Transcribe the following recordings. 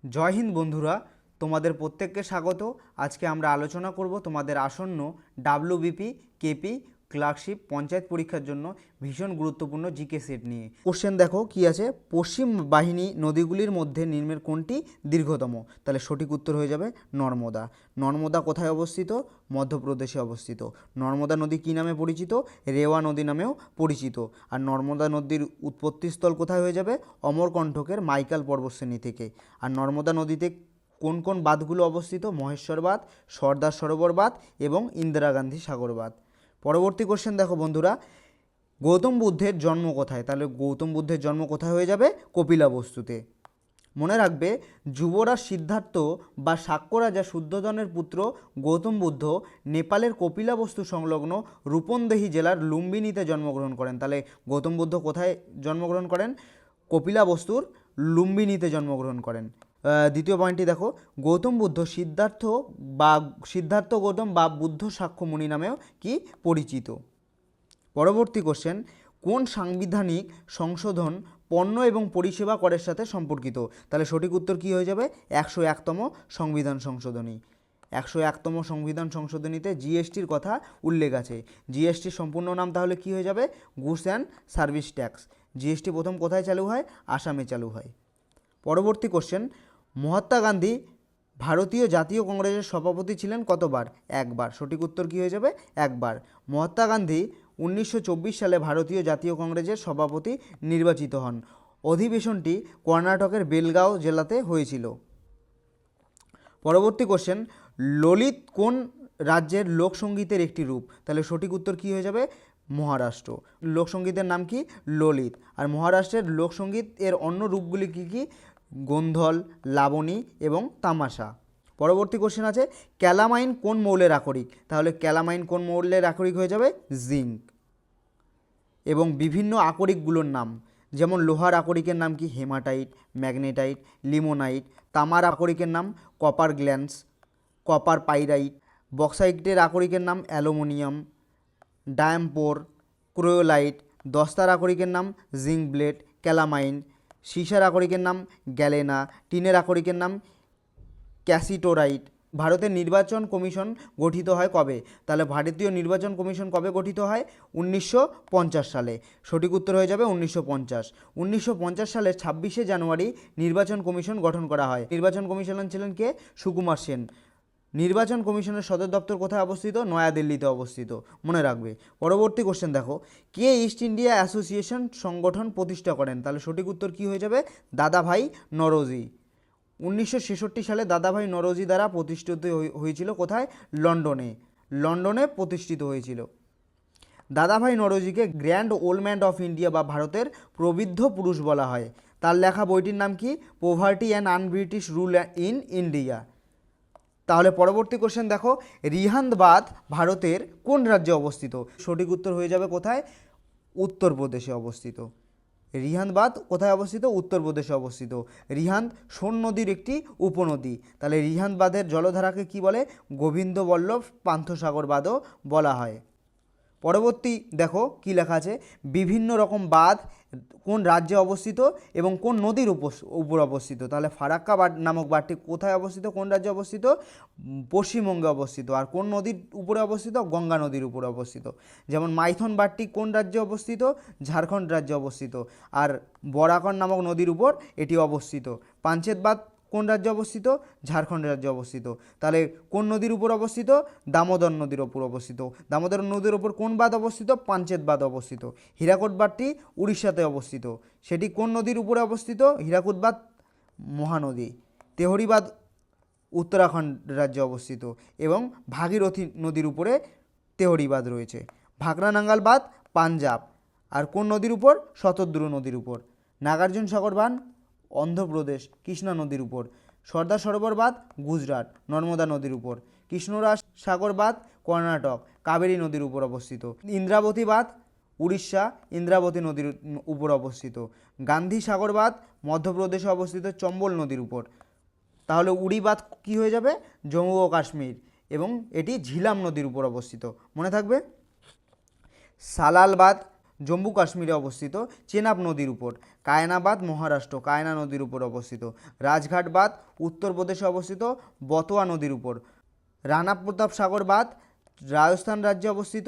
জয় হিন্দ বন্ধুরা, তোমাদের প্রত্যেককে স্বাগত। আজকে আমরা আলোচনা করব তোমাদের আসন্ন ডাব্লিউবিপি, কেপি, ক্লার্কশিপ, পঞ্চায়েত পরীক্ষার জন্য ভীষণ গুরুত্বপূর্ণ জিকে সেট নিয়ে। কোশ্চেন দেখো কি আছে, পশ্চিম বাহিনী নদীগুলির মধ্যে নিম্নের কোনটি দীর্ঘতম? তাহলে সঠিক উত্তর হয়ে যাবে নর্মদা। নর্মদা কোথায় অবস্থিত? মধ্যপ্রদেশে অবস্থিত। নর্মদা নদী কী নামে পরিচিত? রেওয়া নদী নামেও পরিচিত। আর নর্মদা নদীর উৎপত্তিস্থল কোথায় হয়ে যাবে? অমরকণ্টকের মাইকাল পর্বতশ্রেণী থেকে। আর নর্মদা নদীতে কোন কোন বাঁধগুলো অবস্থিত? মহেশ্বর বাঁধ, সর্দার সরোবর বাঁধ এবং ইন্দিরা গান্ধী সাগর বাঁধ। পরবর্তী কোশ্চেন দেখো বন্ধুরা, গৌতম বুদ্ধের জন্ম কোথায়? তাহলে গৌতম বুদ্ধের জন্ম কোথায় হয়ে যাবে? কপিলাবস্তুতে। মনে রাখবে, যুবরাজ সিদ্ধার্থ বা শাক্য রাজা শুদ্ধোধনের পুত্র গৌতম বুদ্ধ নেপালের কপিলাবস্তু সংলগ্ন রূপন্দেহী জেলার লুম্বিনীতে জন্মগ্রহণ করেন। তাহলে গৌতম বুদ্ধ কোথায় জন্মগ্রহণ করেন? কপিলাবস্তুর লুম্বিনীতে জন্মগ্রহণ করেন। দ্বিতীয় পয়েন্টটি দেখো, গৌতম বুদ্ধ সিদ্ধার্থ গৌতম বা বুদ্ধ সাক্ষ্য মুনি নামেও কি পরিচিত। পরবর্তী কোশ্চেন, কোন সাংবিধানিক সংশোধন পণ্য এবং পরিষেবা করের সাথে সম্পর্কিত? তাহলে সঠিক উত্তর কী হয়ে যাবে? 101তম সংবিধান সংশোধনী। 101তম সংবিধান সংশোধনীতে জিএসটির কথা উল্লেখ আছে। জিএসটির সম্পূর্ণ নাম তাহলে কী হয়ে যাবে? Goods and service tax. GST প্রথম কোথায় চালু হয়? আসামে চালু হয়। পরবর্তী কোশ্চেন, মহাত্মা গান্ধী ভারতীয় জাতীয় কংগ্রেসের সভাপতি ছিলেন কতবার? একবার। সঠিক উত্তর কী হয়ে যাবে? একবার। মহাত্মা গান্ধী 1924 সালে ভারতীয় জাতীয় কংগ্রেসের সভাপতি নির্বাচিত হন। অধিবেশনটি কর্ণাটকের বেলগাঁও জেলাতে হয়েছিল। পরবর্তী কোশ্চেন, ললিত কোন রাজ্যের লোকসঙ্গীতের একটি রূপ? তাহলে সঠিক উত্তর কী হয়ে যাবে? মহারাষ্ট্র। লোকসঙ্গীতের নাম কি? ললিত। আর মহারাষ্ট্রের লোকসঙ্গীত এর অন্য রূপগুলি কী কী? গোন্ধল, লাবণী এবং তামাশা। পরবর্তী কোশ্চেন আছে, ক্যালামাইন কোন মৌলের আকরিক? তাহলে ক্যালামাইন কোন মৌলের আকরিক হয়ে যাবে? জিঙ্ক। এবং বিভিন্ন আকরিকগুলোর নাম, যেমন লোহার আকরিকের নাম কি? Hematite, magnetite, limonite. তামার আকরিকের নাম কপার গ্ল্যান্স, কপার পাইরাইট। বক্সাইটের আকরিকের নাম অ্যালুমিনিয়াম, ডায়াম্পোর, ক্রোয়োলাইট। দস্তার আকরিকের নাম জিঙ্ক ব্লেড, ক্যালামাইন। সীসার আকরিকের নাম গ্যালেনা। টিনের আকরিকের নাম ক্যাসিটোরাইট। ভারতের নির্বাচন কমিশন গঠিত হয় কবে? তাহলে ভারতীয় নির্বাচন কমিশন কবে গঠিত হয়? 1950 সালে। সঠিক উত্তর হয়ে যাবে 1950। 1950 সালের 26শে জানুয়ারি নির্বাচন কমিশন গঠন করা হয়। নির্বাচন কমিশনার ছিলেন কে? সুকুমার সেন। নির্বাচন কমিশনের সদর দপ্তর কোথায় অবস্থিত? নয়াদিল্লিতে অবস্থিত। মনে রাখবে। পরবর্তী কোশ্চেন দেখো, কে ইস্ট ইন্ডিয়া অ্যাসোসিয়েশন সংগঠন প্রতিষ্ঠা করেন? তাহলে সঠিক উত্তর কী হয়ে যাবে? দাদাভাই নরোজি। 1966 সালে দাদাভাই নরোজি দ্বারা প্রতিষ্ঠিত হয়েছিল। কোথায়? লন্ডনে। লন্ডনে প্রতিষ্ঠিত হয়েছিল। দাদাভাই নরোজিকে grand old man of India বা ভারতের প্রবৃদ্ধ পুরুষ বলা হয়। তার লেখা বইটির নাম কি? Poverty and un-British rule in India. তাহলে পরবর্তী কোশ্চেন দেখো, রিহান্দ বাঁধ ভারতের কোন রাজ্যে অবস্থিত? সঠিক উত্তর হয়ে যাবে কোথায়? উত্তরপ্রদেশে অবস্থিত। রিহান্দ বাঁধ কোথায় অবস্থিত? উত্তরপ্রদেশে অবস্থিত। রিহান্দ সোন নদীর একটি উপনদী। তাহলে রিহান্দ বাঁধের জলধারাকে কি বলে? গোবিন্দ বল্লভ পান্থসাগর বাঁধও বলা হয়। পরবর্তী দেখো কি লেখা আছে, বিভিন্ন রকম বাঁধ কোন রাজ্যে অবস্থিত এবং কোন নদীর উপর অবস্থিত? তাহলে ফারাক্কা নামক বাঁধটি কোথায় অবস্থিত? কোন রাজ্যে অবস্থিত? পশ্চিমবঙ্গে অবস্থিত। আর কোন নদীর উপরে অবস্থিত? গঙ্গা নদীর উপরে অবস্থিত। যেমন মাইথন বাঁধটি কোন রাজ্যে অবস্থিত? ঝাড়খণ্ড রাজ্যে অবস্থিত। আর বরাকর নামক নদীর উপর এটি অবস্থিত। পাঞ্চেত বাঁধ কোন রাজ্যে অবস্থিত? ঝাড়খণ্ড রাজ্যে অবস্থিত। তাহলে কোন নদীর উপর অবস্থিত? দামোদর নদীর উপর অবস্থিত। দামোদর নদীর উপর কোন বাঁধ অবস্থিত? পাঞ্চেত বাঁধ অবস্থিত। হীরাকুদ বাঁধটি উড়িষ্যাতে অবস্থিত। সেটি কোন নদীর উপরে অবস্থিত? হীরাকুদ বাঁধ মহানদী। তেহরি বাঁধ উত্তরাখণ্ড রাজ্যে অবস্থিত এবং ভাগীরথী নদীর উপরে তেহরি বাঁধ রয়েছে। ভাকরা নাঙ্গাল বাঁধ পাঞ্জাব। আর কোন নদীর উপর? শতদ্রু নদীর উপর। নাগার্জুন সাগর বাঁধ অন্ধ্রপ্রদেশ, কৃষ্ণা নদীর উপর। সর্দার সরোবর বাঁধ গুজরাট, নর্মদা নদীর উপর। কৃষ্ণরাজ সাগর বাঁধ কর্ণাটক, কাবেরী নদীর উপর অবস্থিত। ইন্দ্রাবতী বাঁধ উড়িষ্যা, ইন্দ্রাবতী নদীর উপর অবস্থিত। গান্ধী সাগর বাঁধ মধ্যপ্রদেশে অবস্থিত, চম্বল নদীর উপর। তাহলে উড়ি বাঁধ কী হয়ে যাবে? জম্মু ও কাশ্মীর, এবং এটি ঝিলাম নদীর উপর অবস্থিত। মনে থাকবে। সালাল বাঁধ জম্মু কাশ্মীরে অবস্থিত। চেনাব নদীর উপর। কায়নাবাদ মহারাষ্ট্র, কায়না নদীর উপর অবস্থিত। রাজঘাট বাঁধ উত্তরপ্রদেশে অবস্থিত, বতোয়া নদীর উপর। রানা প্রতাপ সাগর বাঁধ রাজস্থান রাজ্যে অবস্থিত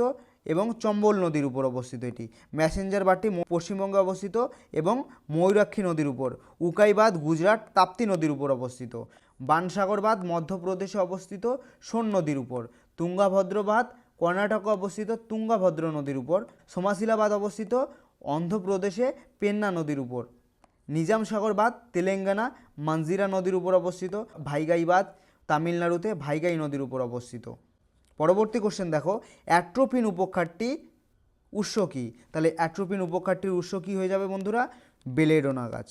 এবং চম্বল নদীর উপর অবস্থিত এটি। ম্যাসেঞ্জার বাঁধটি পশ্চিমবঙ্গে অবস্থিত এবং ময়ূরাক্ষী নদীর উপর। উকাই বাঁধ গুজরাট তাপ্তি নদীর উপর অবস্থিত। বানসাগর বাঁধ মধ্যপ্রদেশে অবস্থিত সোন নদীর উপর। তুঙ্গাভদ্র বাঁধ কর্ণাটকে অবস্থিত তুঙ্গাভদ্র নদীর উপর। সোমাশিলা বাঁধ অবস্থিত অন্ধ্রপ্রদেশে পেন্না নদীর উপর। নিজাম সাগর বাঁধ তেলেঙ্গানা মানজিরা নদীর উপর অবস্থিত। ভাইগাই বাঁধ তামিলনাড়ুতে ভাইগাই নদীর উপর অবস্থিত। পরবর্তী কোশ্চেন দেখো, অ্যাট্রোপিন উপক্ষারটি উৎস কী? তাহলে অ্যাট্রোপিন উপক্ষারটির উৎস কী হয়ে যাবে বন্ধুরা? বেলেডোনা গাছ।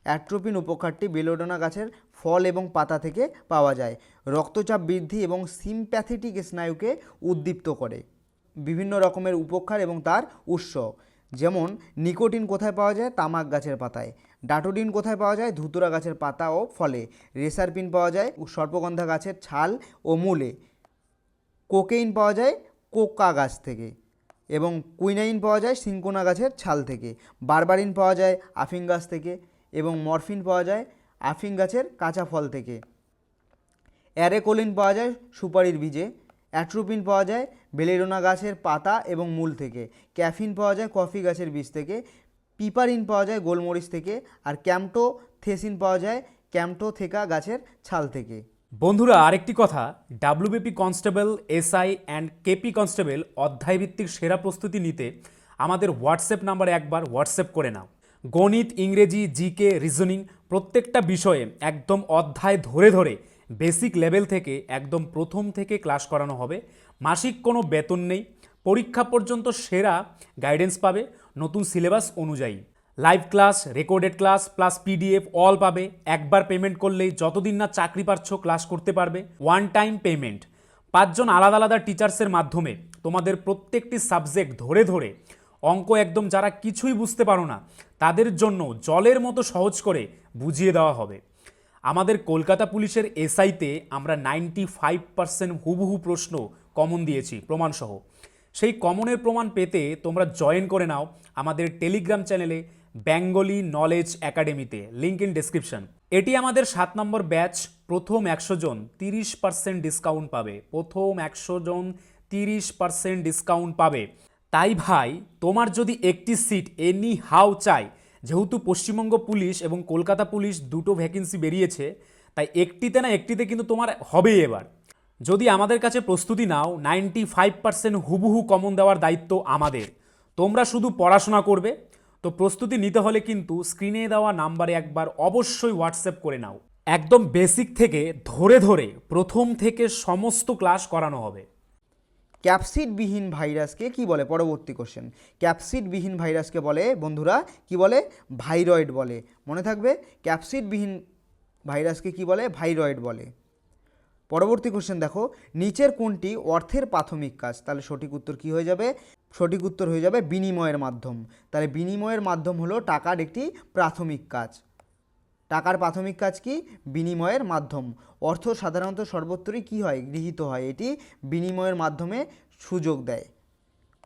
অ্যাট্রোপিন উপক্ষারটি বেলেডোনা গাছের ফল এবং পাতা থেকে পাওয়া যায়। রক্তচাপ বৃদ্ধি এবং সিম্প্যাথেটিক স্নায়ুকে উদ্দীপ্ত করে। বিভিন্ন রকমের উপক্ষার এবং তার উৎস, যেমন নিকোটিন কোথায় পাওয়া যায়? তামাক গাছের পাতায়। ডাটোডিন কোথায় পাওয়া যায়? ধুতুরা গাছের পাতা ও ফলে। রেসারপিন পাওয়া যায় সর্পগন্ধা গাছের ছাল ও মূলে। কোকেইন পাওয়া যায় কোকা গাছ থেকে এবং কুইনাইন পাওয়া যায় সিনকোনা গাছের ছাল থেকে। বারবারিন পাওয়া যায় আফিং গাছ থেকে এবং মরফিন পাওয়া যায় আফিং গাছের কাঁচা ফল থেকে। অ্যারেকোলিন পাওয়া যায় সুপারির বীজে। অ্যাট্রোপিন পাওয়া যায় বেলেডোনা গাছের পাতা এবং মূল থেকে। ক্যাফিন পাওয়া যায় কফি গাছের বীজ থেকে। পিপারিন পাওয়া যায় গোলমরিচ থেকে। আর ক্যাম্টোথেসিন পাওয়া যায় ক্যাম্টোথেকা গাছের ছাল থেকে। বন্ধুরা, আরেকটি কথা, WBP constable, SI and KP constable অধ্যায়ভিত্তিক সেরা প্রস্তুতি নিতে আমাদের হোয়াটসঅ্যাপ নাম্বারে একবার হোয়াটসঅ্যাপ করে নাও। গণিত, ইংরেজি, জিকে, রিজনিং প্রত্যেকটা বিষয়ে একদম অধ্যায় ধরে ধরে বেসিক লেভেল থেকে একদম প্রথম থেকে ক্লাস করানো হবে। মাসিক কোনো বেতন নেই। পরীক্ষা পর্যন্ত সেরা গাইডেন্স পাবে নতুন সিলেবাস অনুযায়ী। Live class, recorded class plus PDF all পাবে। একবার পেমেন্ট করলেই যতদিন না চাকরি পাচ্ছ ক্লাস করতে পারবে। One time payment. 5 জন আলাদা আলাদা টিচার্সের মাধ্যমে তোমাদের প্রত্যেকটি সাবজেক্ট ধরে ধরে অঙ্ক একদম যারা কিছুই বুঝতে পারো না তাদের জন্য জলের মতো সহজ করে বুঝিয়ে দেওয়া হবে। আমাদের কলকাতা পুলিশের এসআইতে আমরা 95% হুবহু প্রশ্ন কমন দিয়েছি প্রমাণসহ। সেই কমনের প্রমাণ পেতে তোমরা জয়েন করে নাও আমাদের টেলিগ্রাম চ্যানেলে বেঙ্গলি নলেজ একাডেমিতে, লিঙ্ক ইন ডেসক্রিপশন। এটি আমাদের 7 নম্বর ব্যাচ। প্রথম 100 জন 30% ডিসকাউন্ট পাবে। প্রথম 100 জন 30% ডিসকাউন্ট পাবে। তাই ভাই, তোমার যদি একটি সিট এনি হাউ চাই, যেহেতু পশ্চিমবঙ্গ পুলিশ এবং কলকাতা পুলিশ দুটো ভ্যাকেন্সি বেরিয়েছে, তাই একটিতে না একটিতে কিন্তু তোমার হবেই এবার। যদি আমাদের কাছে প্রস্তুতি নাও, 95% হুবহু কমন দেওয়ার দায়িত্ব আমাদের। তোমরা শুধু পড়াশোনা করবে। তো প্রস্তুতি নিতে হলে কিন্তু স্ক্রিনে দেওয়া নাম্বারে একবার অবশ্যই হোয়াটসঅ্যাপ করে নাও। একদম বেসিক থেকে ধরে ধরে প্রথম থেকে সমস্ত ক্লাস করানো হবে। ক্যাপসিডবিহীন ভাইরাসকে কি বলে? পরবর্তী কোশ্চেন। ক্যাপসিডবিহীন ভাইরাসকে বলে বন্ধুরা কি বলে? ভাইরয়েড বলে। মনে থাকবে, ক্যাপসিডবিহীন ভাইরাসকে কি বলে? ভাইরয়েড বলে। পরবর্তী কোশ্চেন দেখো, নিচের কোনটি অর্থের প্রাথমিক কাজ? তাহলে সঠিক উত্তর কি হয়ে যাবে? সঠিক উত্তর হয়ে যাবে বিনিময়ের মাধ্যম। তাহলে বিনিময়ের মাধ্যম হলো টাকার একটি প্রাথমিক কাজ। টাকার প্রাথমিক কাজ কি? বিনিময়ের মাধ্যম। অর্থ সাধারণত সর্বত্রই কি হয়? গৃহীত হয়। এটি বিনিময়ের মাধ্যমে সুযোগ দেয়।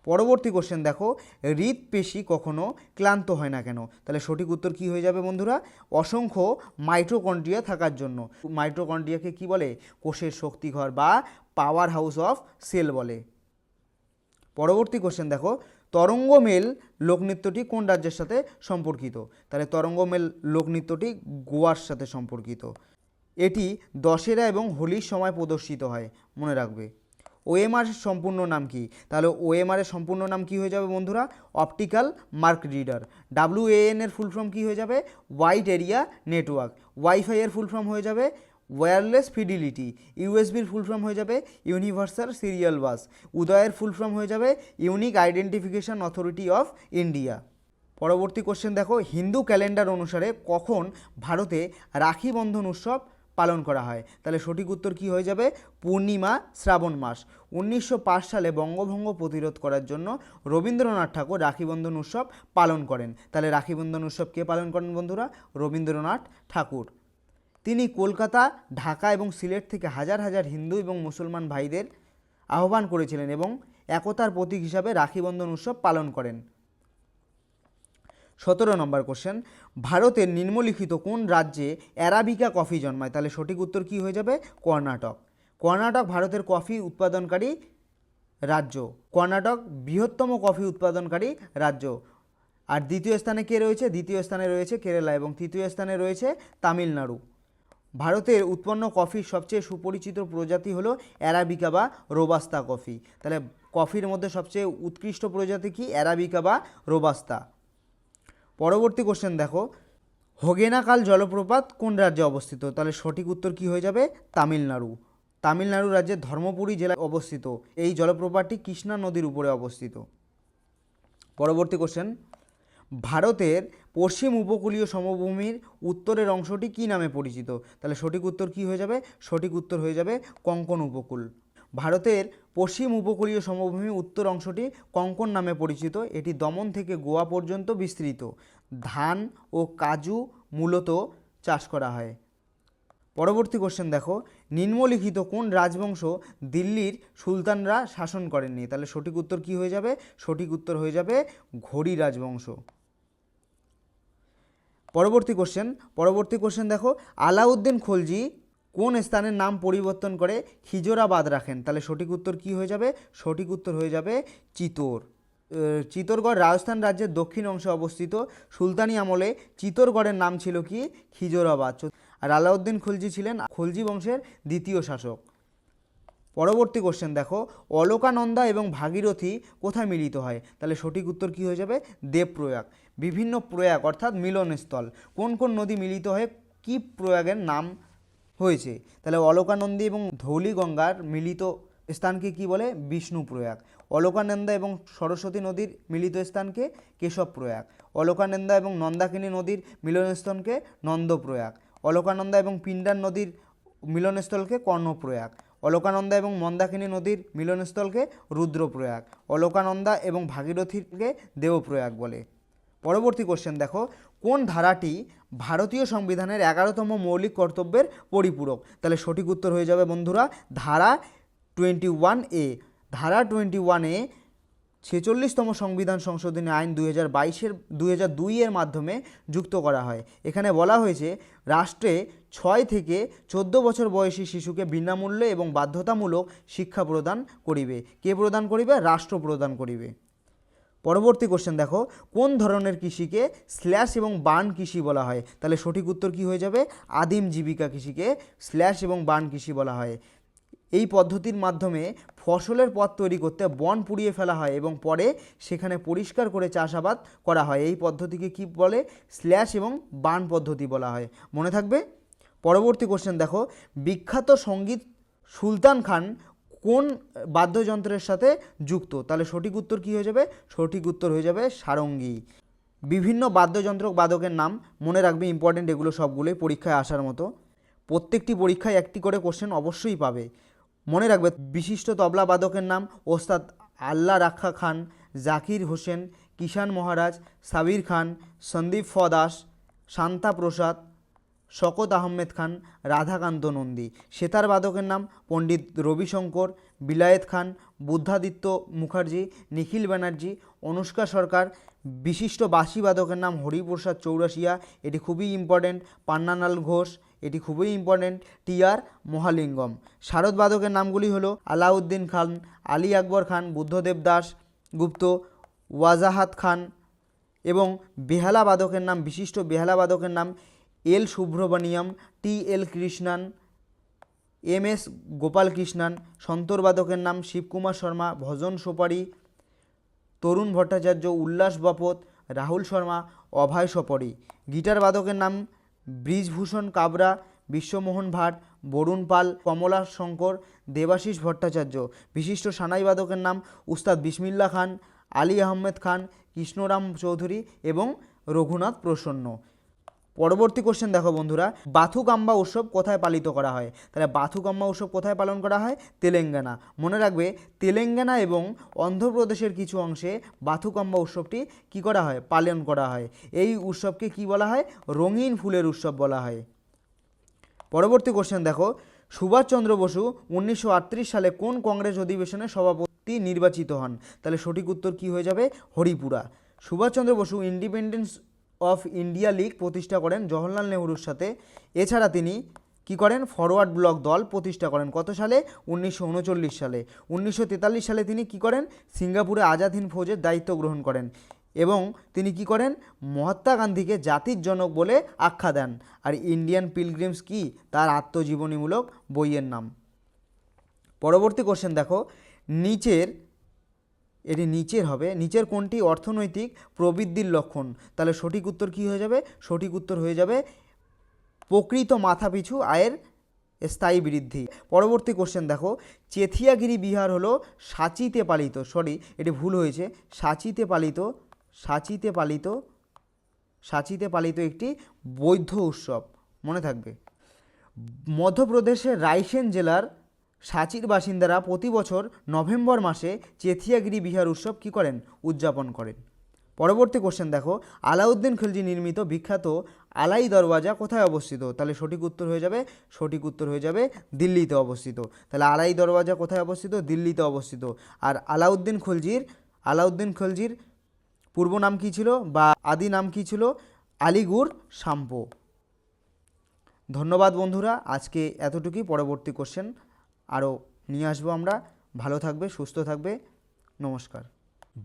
পরবর্তী কোশ্চেন দেখো, হৃৎপেশি কখনো ক্লান্ত হয় না কেন? তাহলে সঠিক উত্তর কি হয়ে যাবে বন্ধুরা? অসংখ্য মাইটোকন্ড্রিয়া থাকার জন্য। মাইটোকন্ড্রিয়াকে কি বলে? কোষের শক্তিঘর বা পাওয়ার হাউস অফ সেল বলে। পরবর্তী কোশ্চেন দেখো, তরঙ্গমেল লোকনৃত্যটি কোন রাজ্যের সাথে সম্পর্কিত? তাহলে তরঙ্গমেল লোকনৃত্যটি গোয়ার সাথে সম্পর্কিত। এটি দশেরা এবং হোলির সময় প্রদর্শিত হয়, মনে রাখবে। ওএমআর সম্পূর্ণ নাম কি? তাহলে ওএমআর এর সম্পূর্ণ নাম কি হয়ে যাবে বন্ধুরা? Optical mark reader. ডাব্লিউএএন এর ফুল ফর্ম কি হয়ে যাবে? Wide area network. ওয়াইফাই এর ফুল ফর্ম হয়ে যাবে ওয়্যারলেস ফিডিলিটি। ইউএসবির ফুল ফর্ম হয়ে যাবে ইউনিভার্সাল সিরিয়াল বাস। উদয়ের ফুল ফর্ম হয়ে যাবে unique identification authority of India. পরবর্তী কোশ্চেন দেখো, হিন্দু ক্যালেন্ডার অনুসারে কখন ভারতে রাখি বন্ধন উৎসব পালন করা হয়? তাহলে সঠিক উত্তর কি হয়ে যাবে? পূর্ণিমা শ্রাবণ মাস। 1905 সালে বঙ্গভঙ্গ প্রতিরোধ করার জন্য রবীন্দ্রনাথ ঠাকুর রাখিবন্ধন উৎসব পালন করেন। তাহলে রাখিবন্ধন উৎসব কে পালন করেন বন্ধুরা? রবীন্দ্রনাথ ঠাকুর। তিনি কলকাতা, ঢাকা এবং সিলেট থেকে হাজার হাজার হিন্দু এবং মুসলমান ভাইদের আহ্বান করেছিলেন এবং একতার প্রতীক হিসাবে রাখিবন্ধন উৎসব পালন করেন। 17 নম্বর কোশ্চেন, ভারতের নিম্নলিখিত কোন রাজ্যে অ্যারাবিকা কফি জন্মায়? তাহলে সঠিক উত্তর কি হয়ে যাবে? কর্ণাটক। কর্ণাটক ভারতের কফি উৎপাদনকারী রাজ্য। কর্ণাটক বৃহত্তম কফি উৎপাদনকারী রাজ্য। আর দ্বিতীয় স্থানে কে রয়েছে? দ্বিতীয় স্থানে রয়েছে কেরালা এবং তৃতীয় স্থানে রয়েছে তামিলনাড়ু। ভারতের উৎপন্ন কফির সবচেয়ে সুপরিচিত প্রজাতি হলো অ্যারাবিকা বা রোবাস্তা কফি। তাহলে কফির মধ্যে সবচেয়ে উৎকৃষ্ট প্রজাতি কি? অ্যারাবিকা বা রোবাস্তা। পরবর্তী কোশ্চেন দেখো, হোগেনাকাল জলপ্রপাত কোন রাজ্যে অবস্থিত? তাহলে সঠিক উত্তর কি হয়ে যাবে? তামিলনাড়ু। তামিলনাড়ু রাজ্যের ধর্মপুরী জেলায় অবস্থিত এই জলপ্রপাতটি কৃষ্ণা নদীর উপরে অবস্থিত। পরবর্তী কোশ্চেন, ভারতের পশ্চিম উপকূলীয় সমভূমির উত্তরের অংশটি কী নামে পরিচিত? তাহলে সঠিক উত্তর কী হয়ে যাবে? সঠিক উত্তর হয়ে যাবে কোঙ্কণ উপকূল। ভারতের পশ্চিম উপকূলীয় সমভূমির উত্তর অংশটি কোঙ্কণ নামে পরিচিত। এটি দমন থেকে গোয়া পর্যন্ত বিস্তৃত। ধান ও কাজু মূলত চাষ করা হয়। পরবর্তী কোশ্চেন দেখো, নিম্নলিখিত কোন রাজবংশ দিল্লির সুলতানরা শাসন করেননি? তাহলে সঠিক উত্তর কি হয়ে যাবে? সঠিক উত্তর হয়ে যাবে ঘোরী রাজবংশ। পরবর্তী কোশ্চেন দেখো, আলাউদ্দিন খলজি কোন স্থানের নাম পরিবর্তন করে খিজরাবাদ রাখেন? তাহলে সঠিক উত্তর কি হয়ে যাবে? সঠিক উত্তর হয়ে যাবে চিতোর। চিতোরগড় রাজস্থান রাজ্যের দক্ষিণ অংশে অবস্থিত। সুলতানি আমলে চিতোরগড়ের নাম ছিল কি? খিজরাবাদ। আর আলাউদ্দিন খলজি ছিলেন খলজি বংশের দ্বিতীয় শাসক। পরবর্তী কোশ্চেন দেখো, অলকানন্দা এবং ভাগীরথী কোথায় মিলিত হয়? তাহলে সঠিক উত্তর কি হয়ে যাবে? দেবপ্রয়াগ। বিভিন্ন প্রয়াগ অর্থাৎ মিলনস্থল। কোন কোন নদী মিলিত হয়ে কি প্রয়াগের নাম হয়েছে? তাহলে অলকানন্দী এবং ধৌলিগঙ্গার মিলিত স্থানকে কি বলে? বিষ্ণু প্রয়াগ। অলকানন্দা এবং সরস্বতী নদীর মিলিত স্থানকে কেশব প্রয়াগ। অলকানন্দা এবং নন্দাকিনী নদীর মিলনস্থলকে নন্দপ্রয়াগ। অলকানন্দা এবং পিণ্ডার নদীর মিলনস্থলকে কর্ণপ্রয়াগ। অলকানন্দা এবং মন্দাকিনী নদীর মিলনস্থলকে রুদ্রপ্রয়াগ। অলকানন্দা এবং ভাগীরথীকে দেবপ্রয়াগ বলে। পরবর্তী কোশ্চেন দেখো, কোন ধারাটি ভারতীয় সংবিধানের 11তম মৌলিক কর্তব্যের পরিপূরক? তাহলে সঠিক উত্তর হয়ে যাবে বন্ধুরা ধারা 21A। ধারা 21A 46তম সংবিধান সংশোধনী আইন 2002 এর মাধ্যমে যুক্ত করা হয়। এখানে বলা হয়েছে রাষ্ট্রে 6 থেকে 14 বছর বয়সী শিশুকে বিনামূল্যে এবং বাধ্যতামূলক শিক্ষা প্রদান করিবে। কে প্রদান করিবে? রাষ্ট্র প্রদান করিবে। পরবর্তী কোশ্চেন দেখো, কোন ধরনের কৃষিকে স্ল্যাশ এবং বার্ন কৃষি বলা হয়? তাহলে সঠিক উত্তর কি হয়ে যাবে? আদিম জীবিকা কৃষিকে স্ল্যাশ এবং বার্ন কৃষি বলা হয়। এই পদ্ধতির মাধ্যমে ফসলের পথ তৈরি করতে বন পুড়িয়ে ফেলা হয় এবং পরে সেখানে পরিষ্কার করে চাষাবাদ করা হয়। এই পদ্ধতিকে কি বলে? স্ল্যাশ এবং বার্ন পদ্ধতি বলা হয়। মনে থাকবে। পরবর্তী কোশ্চেন দেখো, বিখ্যাত সঙ্গীত সুলতান খান কোন বাদ্যযন্ত্রের সাথে যুক্ত? তাহলে সঠিক উত্তর কি হয়ে যাবে? সঠিক উত্তর হয়ে যাবে সারঙ্গী। বিভিন্ন বাদ্যযন্ত্র বাদকের নাম মনে রাখবে, ইম্পর্টেন্ট এগুলো সবগুলোই পরীক্ষায় আসার মতো। প্রত্যেকটি পরীক্ষায় একটি করে কোশ্চেন অবশ্যই পাবে। মনে রাখবে, বিশিষ্ট তবলা বাদকের নাম ওস্তাদ আল্লাহ রাখা খান, জাকির হোসেন, কিষান মহারাজ, সাবির খান, সন্দীপ দাস, শান্তা প্রসাদ, শকত আহমেদ খান, রাধাকান্ত নন্দী। সেতার বাদকের নাম পণ্ডিত রবিশঙ্কর, বিলায়েত খান, বুদ্ধাদিত্য মুখার্জি, নিখিল ব্যানার্জি, অনুষ্কা সরকার। বিশিষ্ট বাঁশি বাদকের নাম হরিপ্রসাদ চৌরাশিয়া, এটি খুবই ইম্পর্টেন্ট। পান্নালাল ঘোষ, এটি খুবই ইম্পর্টেন্ট। টি.আর. মহালিঙ্গম। শারদ বাদকের নামগুলি হলো আলাউদ্দিন খান, আলী আকবর খান, বুদ্ধদেব দাস গুপ্ত, ওয়াজাহাত খান। এবং বেহালা বাদকের নাম, বিশিষ্ট বেহালা বাদকের নাম এল সুব্রমণিয়াম, টি.এল. কৃষ্ণান, এম.এস. গোপালকৃষ্ণান। সন্তর বাদকের নাম শিবকুমার শর্মা, ভজন সোপারি, তরুণ ভট্টাচার্য, উল্লাস বাপত, রাহুল শর্মা, অভয় সপরি। গিটার বাদকের নাম ব্রিজভূষণ কাবরা, বিশ্বমোহন ভাট, বরুণ পাল, কমলা শঙ্কর, দেবাশিস ভট্টাচার্য। বিশিষ্ট সানাই বাদকের নাম উস্তাদ বিসমিল্লা খান, আলী আহমেদ খান, কৃষ্ণরাম চৌধুরী এবং রঘুনাথ প্রসন্ন। পরবর্তী কোশ্চেন দেখো বন্ধুরা, বাথুকাম্বা উৎসব কোথায় পালিত করা হয়? তাহলে বাথুকাম্বা উৎসব কোথায় পালন করা হয়? তেলেঙ্গানা। মনে রাখবে, তেলেঙ্গানা এবং অন্ধ্রপ্রদেশের কিছু অংশে বাথুকাম্বা উৎসবটি কী করা হয়? পালন করা হয়। এই উৎসবকে কি বলা হয়? রঙিন ফুলের উৎসব বলা হয়। পরবর্তী কোশ্চেন দেখো, সুভাষচন্দ্র বসু 1938 সালে কোন কংগ্রেস অধিবেশনে সভাপতি নির্বাচিত হন? তাহলে সঠিক উত্তর কি হয়ে যাবে? Haripura. Subhas Chandra Basu independence of India league প্রতিষ্ঠা করেন জওহরলাল নেহরুর সাথে। এছাড়া তিনি কি করেন, ফরওয়ার্ড ব্লক দল প্রতিষ্ঠা করেন কত সালে, 1939 সালে। 1943 সালে তিনি কি করেন, সিঙ্গাপুরে আজাদ হিন্দ ফৌজের দায়িত্ব গ্রহণ করেন এবং তিনি কি করেন, মহাত্মা গান্ধীকে জাতির জনক বলে আখ্যা দেন। আর ইন্ডিয়ান পিলগ্রিমস কি, তার আত্মজীবনীমূলক বইয়ের নাম। পরবর্তী কোশ্চেন দেখো, এটি নিচের হবে, নিচের কোনটি অর্থনৈতিক প্রবৃদ্ধির লক্ষণ? তাহলে সঠিক উত্তর কি হয়ে যাবে, সঠিক উত্তর হয়ে যাবে প্রকৃত মাথাপিছু আয়ের স্থায়ী বৃদ্ধি। পরবর্তী কোশ্চেন দেখো, চেথিয়াগিরি বিহার হলো সাঁচিতে পালিত, এটি ভুল হয়েছে, সাঁচিতে পালিত একটি বৌদ্ধ উৎসব, মনে থাকবে। মধ্যপ্রদেশের রায়সেন জেলার সাঁচির বাসিন্দারা প্রতি বছর নভেম্বর মাসে চেথিয়াগিরি বিহার উৎসব কী করেন, উদযাপন করেন। পরবর্তী কোশ্চেন দেখো, আলাউদ্দিন খিলজি নির্মিত বিখ্যাত আলাই দরওয়াজা কোথায় অবস্থিত? তাহলে সঠিক উত্তর হয়ে যাবে দিল্লিতে অবস্থিত। তাহলে আলাই দরওয়াজা কোথায় অবস্থিত, দিল্লিতে অবস্থিত। আর আলাউদ্দিন খলজির পূর্ব নাম কী ছিল বা আদি নাম কী ছিল, আলিগড় সাম্পো। ধন্যবাদ বন্ধুরা, আজকে এতটুকুই। পরবর্তী কোশ্চেন আরও নিয়ে আসবো আমরা। ভালো থাকবে, সুস্থ থাকবে, নমস্কার।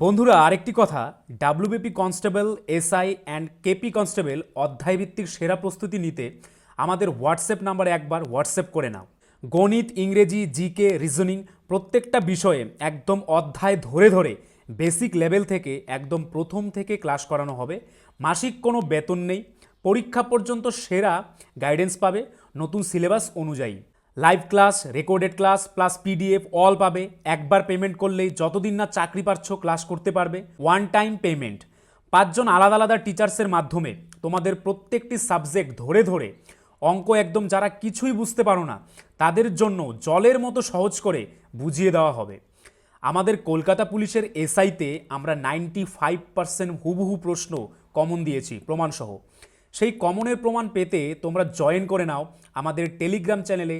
বন্ধুরা, আরেকটি কথা, WBP constable, SI and KP constable অধ্যায়ভিত্তিক সেরা প্রস্তুতি নিতে আমাদের হোয়াটসঅ্যাপ নাম্বারে একবার হোয়াটসঅ্যাপ করে নাও। গণিত, ইংরেজি, জিকে, রিজনিং প্রত্যেকটা বিষয়ে একদম অধ্যায় ধরে ধরে বেসিক লেভেল থেকে একদম প্রথম থেকে ক্লাস করানো হবে। মাসিক কোনো বেতন নেই, পরীক্ষা পর্যন্ত সেরা গাইডেন্স পাবে নতুন সিলেবাস অনুযায়ী। Live class, recorded class plus PDF all পাবে। একবার পেমেন্ট করলেই যতদিন না চাকরি পাচ্ছ ক্লাস করতে পারবে। One time payment. 5 জন আলাদা আলাদা টিচার্সের মাধ্যমে তোমাদের প্রত্যেকটি সাবজেক্ট ধরে ধরে অঙ্ক একদম যারা কিছুই বুঝতে পারো না তাদের জন্য জলের মতো সহজ করে বুঝিয়ে দেওয়া হবে। আমাদের কলকাতা পুলিশের এসআইতে আমরা 95% হুবহু প্রশ্ন কমন দিয়েছি প্রমাণসহ। সেই কমনের প্রমাণ পেতে তোমরা জয়েন করে নাও আমাদের টেলিগ্রাম চ্যানেলে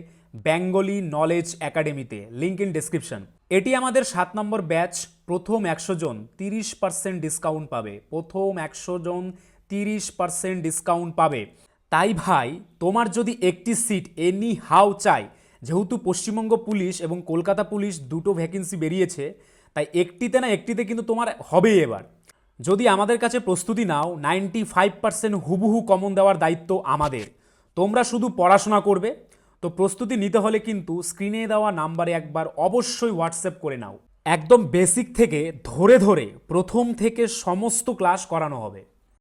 বেঙ্গলি নলেজ একাডেমিতে, লিঙ্ক ইন ডেসক্রিপশন। এটি আমাদের 7 নম্বর ব্যাচ। প্রথম 100 জন 30% ডিসকাউন্ট পাবে। প্রথম 100 জন 30% ডিসকাউন্ট পাবে। তাই ভাই, তোমার যদি একটি সিট এনি হাউ চাই, যেহেতু পশ্চিমবঙ্গ পুলিশ এবং কলকাতা পুলিশ দুটো ভ্যাকেন্সি বেরিয়েছে, তাই একটিতে কিন্তু তোমার হবেই এবার। যদি আমাদের কাছে প্রস্তুতি নাও, 95% হুবহু কমন দেওয়ার দায়িত্ব আমাদের। তোমরা শুধু পড়াশোনা করবে। তো প্রস্তুতি নিতে হলে কিন্তু স্ক্রিনে দেওয়া নাম্বারে একবার অবশ্যই হোয়াটসঅ্যাপ করে নাও। একদম বেসিক থেকে ধরে ধরে প্রথম থেকে সমস্ত ক্লাস করানো হবে।